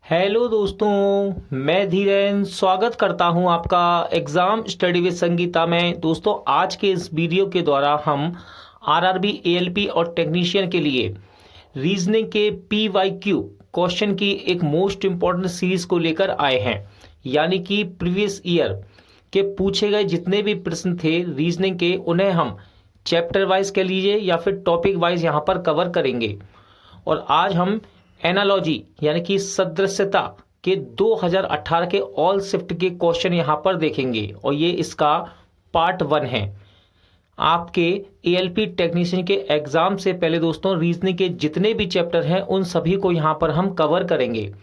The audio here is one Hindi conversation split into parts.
हेलो दोस्तों, मैं धीरेन स्वागत करता हूं आपका एग्ज़ाम स्टडी विद संगीता में। दोस्तों, आज के इस वीडियो के द्वारा हम आरआरबी, एएलपी और टेक्नीशियन के लिए रीजनिंग के पीवाईक्यू क्वेश्चन की एक मोस्ट इम्पॉर्टेंट सीरीज को लेकर आए हैं। यानी कि प्रीवियस ईयर के पूछे गए जितने भी प्रश्न थे रीजनिंग के, उन्हें हम चैप्टर वाइज कह लीजिए या फिर टॉपिक वाइज यहाँ पर कवर करेंगे। और आज हम एनालॉजी यानी कि सदृश्यता के 2018 के ऑल शिफ्ट के क्वेश्चन यहाँ पर देखेंगे और ये इसका पार्ट 1 है। आपके एएलपी टेक्नीशियन के एग्जाम से पहले दोस्तों रीजनिंग के जितने भी चैप्टर हैं उन सभी को यहाँ पर हम कवर करेंगे।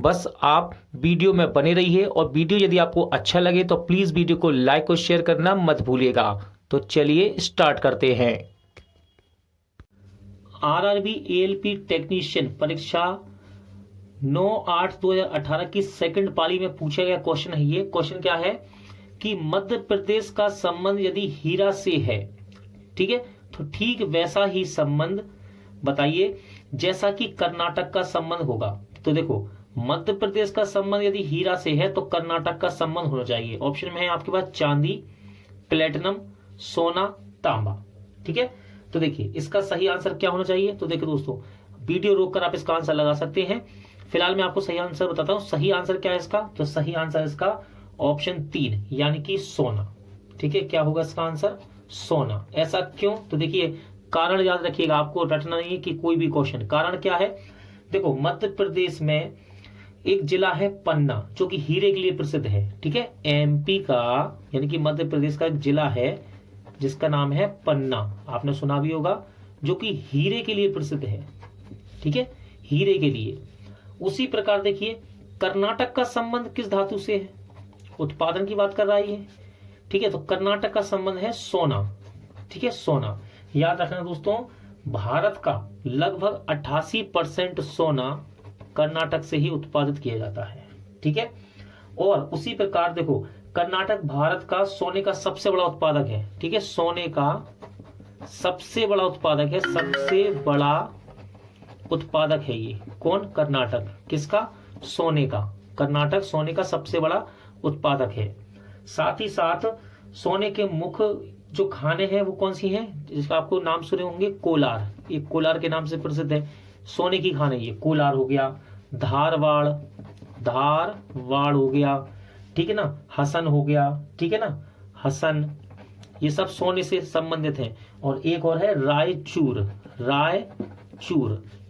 बस आप वीडियो में बने रहिए और वीडियो यदि आपको अच्छा लगे तो प्लीज़ वीडियो को लाइक और शेयर करना मत भूलिएगा। तो चलिए स्टार्ट करते हैं। आरआरबी एएलपी टेक्नीशियन परीक्षा 9/8/2018 की सेकंड पाली में पूछा गया क्वेश्चन है। ये क्वेश्चन क्या है कि मध्य प्रदेश का संबंध यदि हीरा से है, ठीक है, तो ठीक वैसा ही संबंध बताइए जैसा कि कर्नाटक का संबंध होगा। तो देखो, मध्य प्रदेश का संबंध यदि हीरा से है तो कर्नाटक का संबंध होना चाहिए। ऑप्शन में है आपके पास चांदी, प्लेटिनम, सोना, तांबा। ठीक है, तो देखिए इसका सही आंसर क्या होना चाहिए। तो देखिए दोस्तों, वीडियो रोककर आप इसका आंसर लगा सकते हैं। फिलहाल मैं आपको सही आंसर बताता हूं। सही आंसर क्या है इसका? तो सही आंसर इसका ऑप्शन 3 यानी कि सोना। ठीक है, क्या होगा इसका आंसर? सोना। ऐसा क्यों? तो देखिए कारण याद रखिएगा, आपको रटना नहीं है कि कोई भी क्वेश्चन। कारण क्या है? देखो, मध्य प्रदेश में एक जिला है पन्ना जो कि हीरे के लिए प्रसिद्ध है। ठीक है, एमपी का यानी कि मध्य प्रदेश का एक जिला है जिसका नाम है पन्ना, आपने सुना भी होगा, जो कि हीरे के लिए प्रसिद्ध है। ठीक है, हीरे के लिए। उसी प्रकार देखिए कर्नाटक का संबंध किस धातु से है? उत्पादन की बात कर रहा है ये। ठीक है, तो कर्नाटक का संबंध है सोना। ठीक है, सोना। याद रखना दोस्तों, भारत का लगभग 88% सोना कर्नाटक से ही उत्पादित किया जाता है। ठीक है, और उसी प्रकार देखो, कर्नाटक भारत का सोने का सबसे बड़ा उत्पादक है। ठीक है, सोने का सबसे बड़ा उत्पादक है, सबसे बड़ा उत्पादक है ये। कौन? कर्नाटक। किसका? सोने का। कर्नाटक सोने का सबसे बड़ा उत्पादक है। साथ ही साथ सोने के मुख्य जो खाने हैं वो कौन सी हैं, जिसका आपको नाम सुने होंगे? कोलार। ये कोलार के नाम से प्रसिद्ध है। सोने की खाने ये कोलार हो गया, धारवाड़ हो गया, ठीक है ना, हसन हो गया, ठीक है ना, हसन, ये सब सोने से संबंधित हैं। और एक और है रायचूर,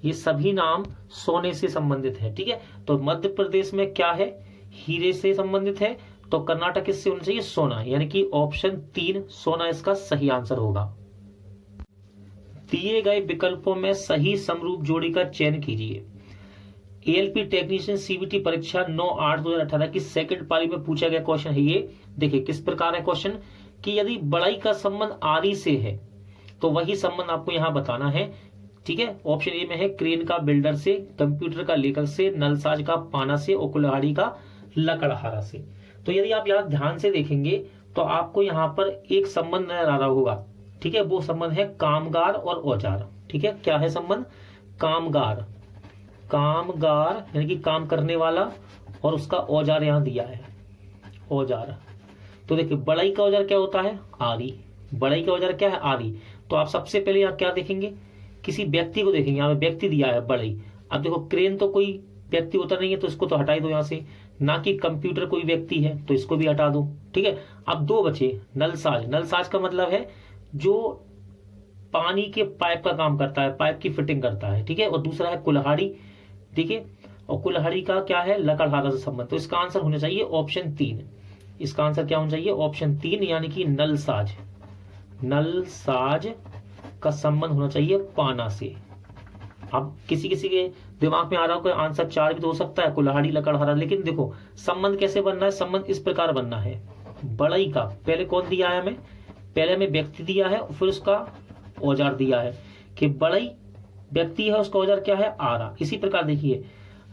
ये सभी नाम सोने से संबंधित है। ठीक है, तो मध्य प्रदेश में क्या है? हीरे से संबंधित है। तो कर्नाटक किससे होना चाहिए? सोना। यानी कि ऑप्शन 3 सोना इसका सही आंसर होगा। दिए गए विकल्पों में सही समरूप जोड़ी का चयन कीजिए। एएलपी टेक्नीशियन सीबीटी परीक्षा 9/8/2018 की सेकंड पाली में पूछा गया क्वेश्चन है ये। देखिए किस प्रकार है क्वेश्चन कि यदि बड़ाई का संबंध आरी से है तो वही संबंध आपको यहां बताना है। ठीक है, ऑप्शन ए में है क्रेन का बिल्डर से, कंप्यूटर का लेखक से, नलसाज का पाना से और कुल्हाड़ी का लकड़हारा से। तो यदि आप यहाँ ध्यान से देखेंगे तो आपको यहाँ पर एक संबंध नजर आ रहा होगा। ठीक है, वो संबंध है कामगार और औजार। ठीक है, क्या है संबंध? कामगार यानी कि काम करने वाला, और उसका औजार यहां दिया है, औजार। तो देखिए बड़ाई का औजार क्या होता है? आरी। बड़ाई का औजार क्या है? आरी। तो आप सबसे पहले यहाँ क्या देखेंगे? किसी व्यक्ति को देखेंगे। यहाँ व्यक्ति दिया है बड़ाई। अब देखो क्रेन तो कोई व्यक्ति होता नहीं है तो इसको तो हटा ही दो यहाँ से। ना कि कंप्यूटर कोई व्यक्ति है तो इसको भी हटा दो। ठीक है, अब 2 बचे। नलसाज का मतलब है जो पानी के पाइप का काम करता है, पाइप की फिटिंग करता है। ठीक है, और दूसरा है कुल्हाड़ी। ठीक है, और कुल्हाड़ी का क्या है? लकड़हारा से संबंध। तो इसका आंसर होना चाहिए ऑप्शन 3। इसका आंसर क्या होना चाहिए? ऑप्शन 3 यानी कि नलसाज का संबंध होना चाहिए पाना से। अब किसी के दिमाग में आ रहा हो कि आंसर 4 भी तो हो सकता है, कुल्हाड़ी, लकड़हारा, लेकिन देखो संबंध कैसे बनना है? संबंध इस प्रकार बनना है। बड़ाई का पहले कौन दिया है हमें? पहले हमें व्यक्ति दिया है और फिर उसका औजार दिया है कि बड़ाई व्यक्ति है, उसका औजार क्या है? आरा। इसी प्रकार देखिए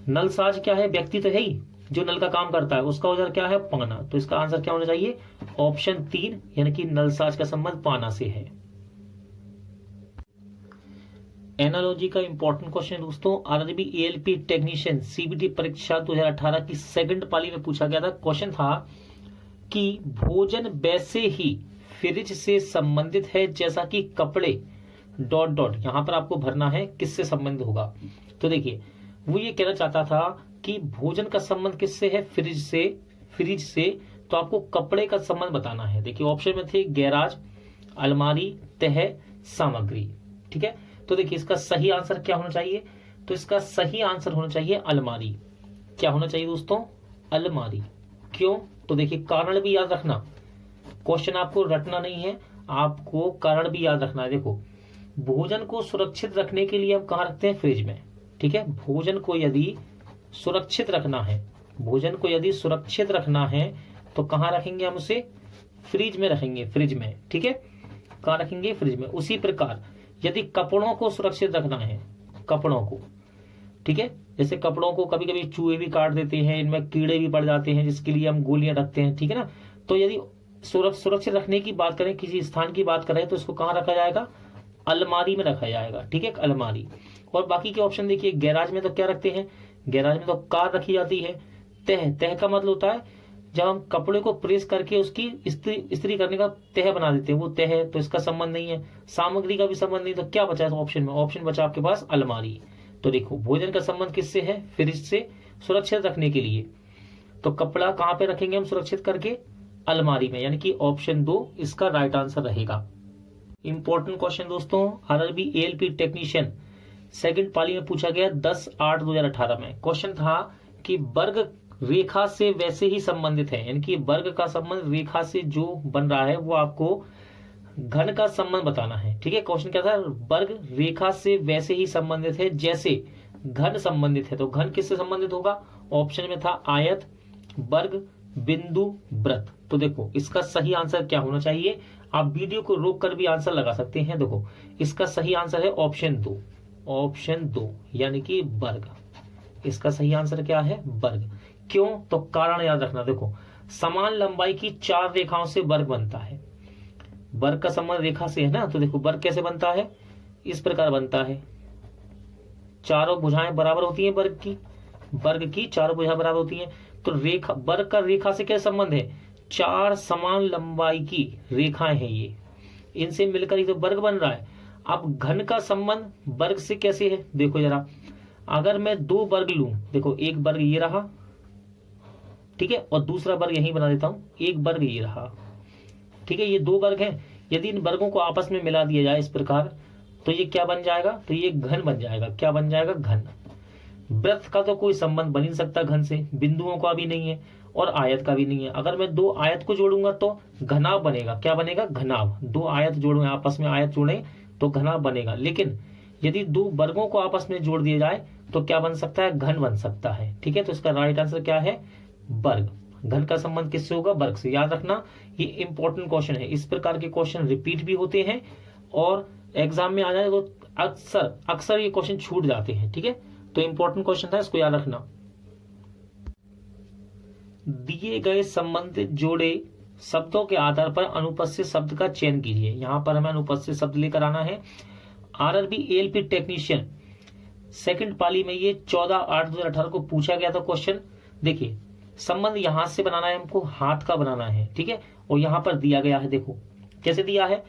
नलसाज क्या है? व्यक्ति तो है ही जो नल का काम करता है, उसका औजार क्या है? पाना। तो इसका आंसर क्या होना चाहिए? ऑप्शन 3 यानी कि नलसाज का संबंध पाना से है। एनालॉजी का इंपॉर्टेंट क्वेश्चन दोस्तों, आरआरबी एएलपी टेक्नीशियन सीबीटी परीक्षा 2018 की सेकंड पाली में पूछा गया था। क्वेश्चन था कि भोजन वैसे ही फ्रिज से संबंधित है जैसा कि कपड़े डॉट डॉट, यहां पर आपको भरना है किससे संबंधित होगा। तो देखिए वो ये कहना चाहता था कि भोजन का संबंध किससे है, फ्रिज से, तो आपको कपड़े का संबंध बताना है। देखिए ऑप्शन में थे गैराज, अलमारी, तह, सामग्री। ठीक है, तो देखिए इसका सही आंसर क्या होना चाहिए, तो इसका सही आंसर होना चाहिए अलमारी। क्या होना चाहिए दोस्तों, अलमारी। क्यों, तो देखिए कारण भी याद रखना, क्वेश्चन आपको रटना नहीं है, आपको कारण भी याद रखना है। देखो भोजन को सुरक्षित रखने के लिए हम कहाँ रखते हैं, फ्रिज में। ठीक है, भोजन को यदि सुरक्षित रखना है, भोजन को यदि सुरक्षित रखना है तो कहाँ रखेंगे हम उसे, फ्रिज में रखेंगे, फ्रिज में। ठीक है, कहाँ रखेंगे, फ्रिज में। उसी प्रकार यदि कपड़ों को सुरक्षित रखना है, कपड़ों को, ठीक है, जैसे कपड़ों को कभी कभी चूहे भी काट देते हैं, इनमें कीड़े भी पड़ जाते हैं, जिसके लिए हम गोलियां रखते हैं। ठीक है ना, तो यदि सुरक्षित रखने की बात करें, किसी स्थान की बात करें, तो इसको कहाँ रखा जाएगा, अलमारी में रखा जाएगा। ठीक है, अलमारी। और बाकी के ऑप्शन देखिए, गैराज में तो क्या रखते हैं, गैराज में तो कार रखी जाती है। तह का मतलब होता है जब हम कपड़े को प्रेस करके उसकी इस्त्री करने का तह बना देते हैं, वो तह है, तो इसका संबंध नहीं है। सामग्री का भी संबंध नहीं, तो क्या बचा ऑप्शन में, ऑप्शन बचा आपके पास अलमारी। तो देखो भोजन का संबंध किससे है, फ्रिज से, सुरक्षित रखने के लिए। तो कपड़ा कहाँ पे रखेंगे हम सुरक्षित करके, अलमारी में, यानी कि ऑप्शन 2 इसका राइट आंसर रहेगा। इंपॉर्टेंट क्वेश्चन दोस्तों, आरआरबी एएलपी टेक्नीशियन सेकंड पाली में पूछा गया 10/8/2018 में। क्वेश्चन था कि वर्ग रेखा से वैसे ही संबंधित है, यानी कि वर्ग का संबंध रेखा से जो बन रहा है वो आपको घन का संबंध बताना है। ठीक है, क्वेश्चन क्या था, वर्ग रेखा से वैसे ही संबंधित है जैसे घन संबंधित है। तो घन किससे संबंधित होगा, ऑप्शन में था आयत, वर्ग, बिंदु, वृत्त। तो देखो इसका सही आंसर क्या होना चाहिए, आप वीडियो को रोक कर भी आंसर लगा सकते हैं। देखो इसका सही आंसर है ऑप्शन 2, ऑप्शन 2 यानी कि वर्ग। इसका सही आंसर क्या है, वर्ग। क्यों, तो कारण याद रखना। देखो समान लंबाई की 4 रेखाओं से वर्ग बनता है, वर्ग का संबंध रेखा से है ना। तो देखो वर्ग कैसे बनता है, इस प्रकार बनता है, चारों भुजाएं बराबर होती हैं वर्ग की चारों भुजाएं बराबर होती हैं। तो रेखा, वर्ग का रेखा से क्या संबंध है, 4 समान लंबाई की रेखाएं हैं ये, इनसे मिलकर ही तो वर्ग बन रहा है। अब घन का संबंध वर्ग से कैसे है, देखो जरा, अगर मैं 2 वर्ग लूं, देखो एक वर्ग ये रहा, ठीक है, और दूसरा वर्ग यहीं बना देता हूं, एक वर्ग ये रहा। ठीक है, ये 2 वर्ग हैं, यदि इन वर्गों को आपस में मिला दिया जाए इस प्रकार, तो ये क्या बन जाएगा, तो ये घन बन जाएगा। क्या बन जाएगा, घन। वृत्त का तो कोई संबंध बन ही नहीं सकता घन से, बिंदुओं का भी नहीं है और आयत का भी नहीं है। अगर मैं 2 आयत को जोड़ूंगा तो घनाभ बनेगा। क्या बनेगा, घनाभ। 2 आयत जोड़े, आपस में आयत जोड़े तो घनाभ बनेगा। लेकिन यदि 2 वर्गों को आपस में जोड़ दिया जाए तो क्या बन सकता है, घन बन सकता है। ठीक है, तो इसका राइट आंसर क्या है, वर्ग। घन का संबंध किससे होगा, वर्ग से। याद रखना ये इंपॉर्टेंट क्वेश्चन है, इस प्रकार के क्वेश्चन रिपीट भी होते हैं और एग्जाम में आ जाए तो अक्सर ये क्वेश्चन छूट जाते हैं। ठीक है, तो इंपॉर्टेंट क्वेश्चन था, इसको याद रखना। दिए गए संबंधित जोड़े शब्दों के आधार पर अनुपस्थित शब्द का चयन कीजिए। यहां पर हमें अनुपस्थित शब्द लेकर आना है। आरआरबी एएलपी टेक्नीशियन सेकंड पाली में ये 14/8/2018 को पूछा गया था क्वेश्चन। देखिए संबंध यहां से बनाना है हमको, हाथ का बनाना है। ठीक है, और यहां पर दिया गया है, देखो कैसे दिया है,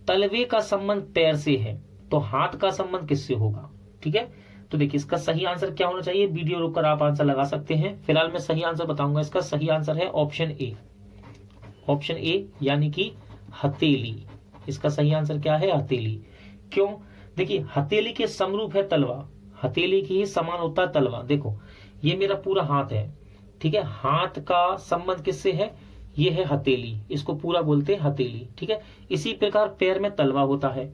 तलवे का संबंध पैर से है, तो हाथ का संबंध किससे होगा। ठीक है, तो देखिए इसका सही आंसर क्या होना चाहिए, वीडियो रोककर आप आंसर लगा सकते हैं। फिलहाल मैं सही आंसर बताऊंगा, इसका सही आंसर है ऑप्शन ए, ऑप्शन ए यानी कि हथेली। इसका सही आंसर क्या है, हथेली। क्यों, देखिए हथेली के समरूप है तलवा, हथेली की ही समान होता है तलवा। देखो ये मेरा पूरा हाथ है, ठीक है, हाथ का संबंध किससे है, ये है हथेली, इसको पूरा बोलते हैं हथेली। ठीक है, इसी प्रकार पैर में तलवा होता है।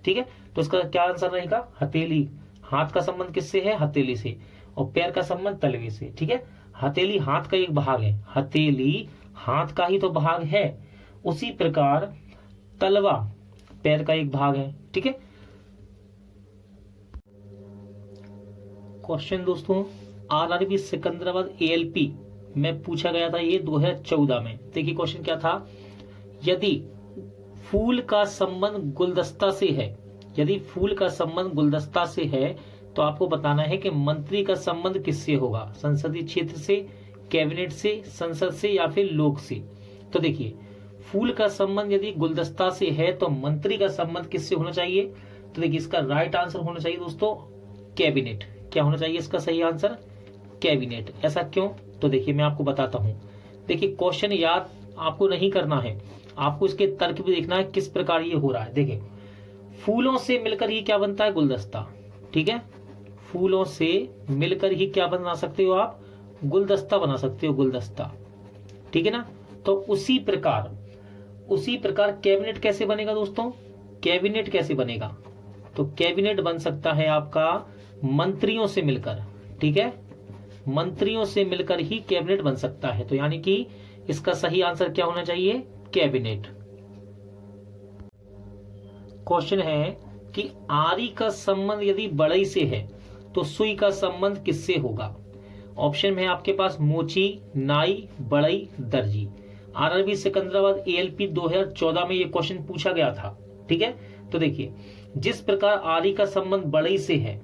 ठीक है, तो इसका क्या आंसर रहेगा, हथेली। हाथ का संबंध किससे है, हथेली से, और पैर का संबंध तलवे से। ठीक है, हथेली हाथ का एक भाग है, हथेली हाथ का ही तो भाग है, उसी प्रकार तलवा पैर का एक भाग है। ठीक है, क्वेश्चन दोस्तों आरआरबी सिकंदराबाद एएलपी में पूछा गया था ये 2014 में। देखिए क्वेश्चन क्या था, यदि फूल का संबंध गुलदस्ता से है यदि फूल का संबंध गुलदस्ता से है तो आपको बताना है कि मंत्री का संबंध किससे होगा, संसदीय क्षेत्र से, कैबिनेट से, संसद से या फिर लोक से। तो देखिए फूल का संबंध यदि गुलदस्ता से है तो मंत्री का संबंध किससे होना चाहिए, तो देखिए इसका राइट आंसर होना चाहिए दोस्तों कैबिनेट। क्या होना चाहिए इसका सही आंसर, कैबिनेट। ऐसा क्यों, तो देखिए मैं आपको बताता हूं। देखिए क्वेश्चन याद आपको नहीं करना है, आपको इसके तर्क भी देखना है किस प्रकार ये हो रहा है। देखिए फूलों से मिलकर ही क्या बनता है, गुलदस्ता। ठीक है, फूलों से मिलकर ही क्या बना सकते हो आप, गुलदस्ता बना सकते हो, गुलदस्ता। ठीक है ना। तो उसी प्रकार कैबिनेट कैसे बनेगा दोस्तों, कैबिनेट कैसे बनेगा, तो कैबिनेट बन सकता है आपका मंत्रियों से मिलकर। ठीक है, मंत्रियों से मिलकर ही कैबिनेट बन सकता है। तो यानी कि इसका सही आंसर क्या होना चाहिए, कैबिनेट। क्वेश्चन है कि आरी का संबंध यदि बढ़ई से है तो सुई का संबंध किससे होगा। ऑप्शन में है आपके पास मोची, नाई, बढ़ई, दर्जी। आरआरबी सिकंदराबाद एएलपी 2014 में ये क्वेश्चन पूछा गया था। ठीक है, तो देखिए जिस प्रकार आरी का संबंध बढ़ई से है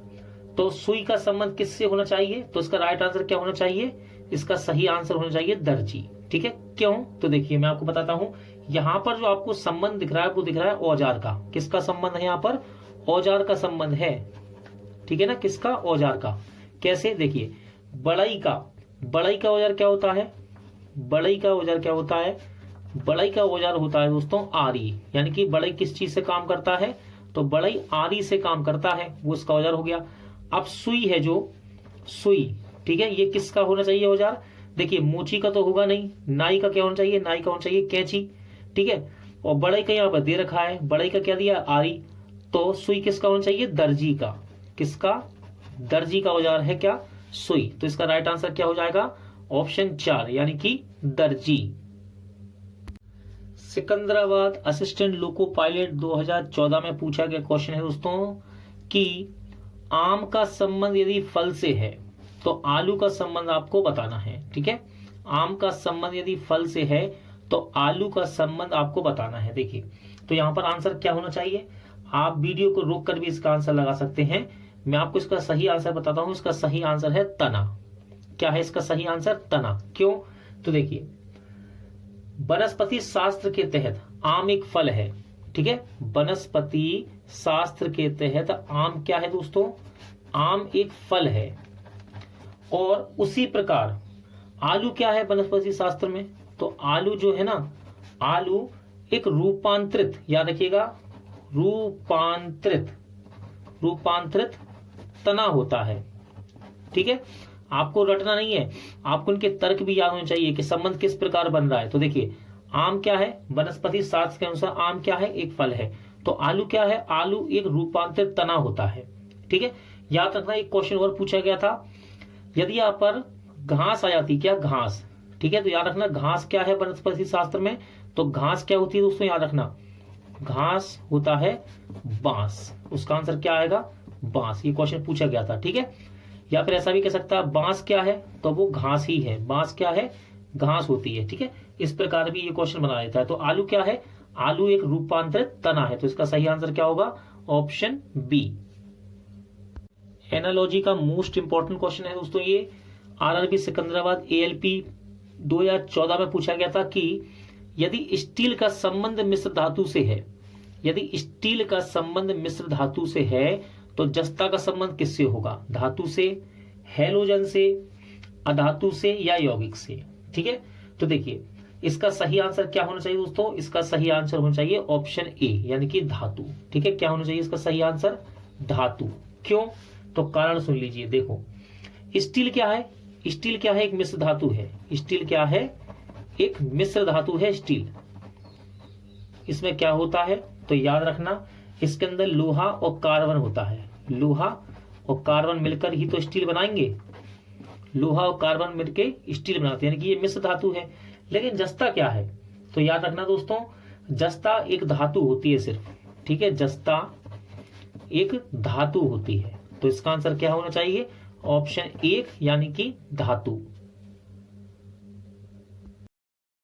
तो सुई का संबंध किससे होना चाहिए, तो इसका राइट आंसर क्या होना चाहिए, इसका सही आंसर होना चाहिए दर्जी। ठीक है, क्यों, तो देखिए मैं आपको बताता हूं। यहां पर जो आपको संबंध दिख रहा है वो दिख रहा है औजार का। किसका संबंध है यहाँ पर, औजार का संबंध है। ठीक है ना, किसका, औजार का। कैसे, देखिए बढ़ई का औजार क्या होता है, बढ़ई का औजार क्या होता है, बढ़ई का औजार होता है दोस्तों आरी। यानी कि बढ़ई किस चीज से काम करता है, तो बढ़ई आरी से काम करता है, वो इसका औजार हो गया। अब सुई है जो सुई, ठीक है, ये किसका होना चाहिए औजार, देखिए मोची का तो होगा नहीं, नाई का क्या होना चाहिए, नाई का होना चाहिए कैंची। ठीक है, और बढ़ई का यहाँ पर दे रखा है, बढ़ई का क्या दिया, आरी। तो सुई किसका होना चाहिए, दर्जी का। किसका, दर्जी का औजार है क्या, सुई। तो इसका राइट आंसर क्या हो जाएगा, ऑप्शन 4 यानी कि दर्जी। सिकंदराबाद असिस्टेंट लोको पायलट 2014 में पूछा गया क्वेश्चन है दोस्तों कि आम का संबंध यदि फल से है तो आलू का संबंध आपको बताना है। ठीक है, आम का संबंध यदि फल से है तो आलू का संबंध आपको बताना है। देखिए तो यहां पर आंसर क्या होना चाहिए, आप वीडियो को रोक कर भी इसका आंसर लगा सकते हैं। मैं आपको इसका सही आंसर बताता हूं। इसका सही आंसर है तना। क्या है इसका सही आंसर, तना। क्यों, तो देखिए वनस्पति शास्त्र के तहत आम एक फल है। ठीक है, वनस्पति शास्त्र के तहत आम क्या है दोस्तों, आम एक फल है। और उसी प्रकार आलू क्या है वनस्पति शास्त्र में, तो आलू जो है ना, आलू एक रूपांतरित, याद रखिएगा, रूपांतरित तना होता है। ठीक है, आपको रटना नहीं है, आपको उनके तर्क भी याद होने चाहिए कि संबंध किस प्रकार बन रहा है। तो देखिए आम क्या है, वनस्पति शास्त्र के अनुसार आम क्या है, एक फल है। तो आलू क्या है, आलू एक रूपांतरित तना होता है। ठीक है, याद रखना एक क्वेश्चन और पूछा गया था, यदि यहाँ पर घास आ जाती, क्या घास। ठीक है, तो याद रखना घास क्या है वनस्पति शास्त्र में, तो घास क्या होती है दोस्तों, याद रखना घास होता है बांस। उसका आंसर क्या आएगा, बांस। ये क्वेश्चन पूछा गया था। ठीक है, या फिर ऐसा भी कह सकता है बांस क्या है, तो वो घास ही है। बांस क्या है, घास होती है। ठीक है, इस प्रकार भी ये क्वेश्चन बना देता है। तो आलू क्या है, आलू एक रूपांतरित तना है। तो इसका सही आंसर क्या होगा, ऑप्शन बी। एनालॉजी का मोस्ट इंपॉर्टेंट क्वेश्चन है दोस्तों ये। आरआरबी सिकंदराबाद एएलपी 2014 में पूछा गया था कि यदि स्टील का संबंध मिश्र धातु से है, यदि स्टील का संबंध मिश्र धातु से है तो जस्ता का संबंध किससे होगा, धातु से, हैलोजन से, अधातु से या यौगिक से। ठीक है, तो देखिए इसका सही आंसर क्या होना चाहिए दोस्तों, इसका सही आंसर होना चाहिए ऑप्शन ए यानी कि धातु। ठीक है, क्या होना चाहिए इसका सही आंसर, धातु। क्यों, तो कारण सुन लीजिए। देखो स्टील क्या है, स्टील क्या है, एक मिश्र धातु है। स्टील क्या है, एक मिश्र धातु है स्टील। इसमें क्या होता है, तो याद रखना इसके अंदर लोहा और कार्बन होता है। लोहा और कार्बन मिलकर ही तो स्टील बनाएंगे, लोहा और कार्बन मिलकर स्टील बनाते हैं, यानी कि ये मिश्र धातु है। लेकिन जस्ता क्या है, तो याद रखना दोस्तों जस्ता एक धातु होती है सिर्फ। ठीक है, जस्ता एक धातु होती है। तो इसका आंसर क्या होना चाहिए, ऑप्शन 1 यानी कि धातु।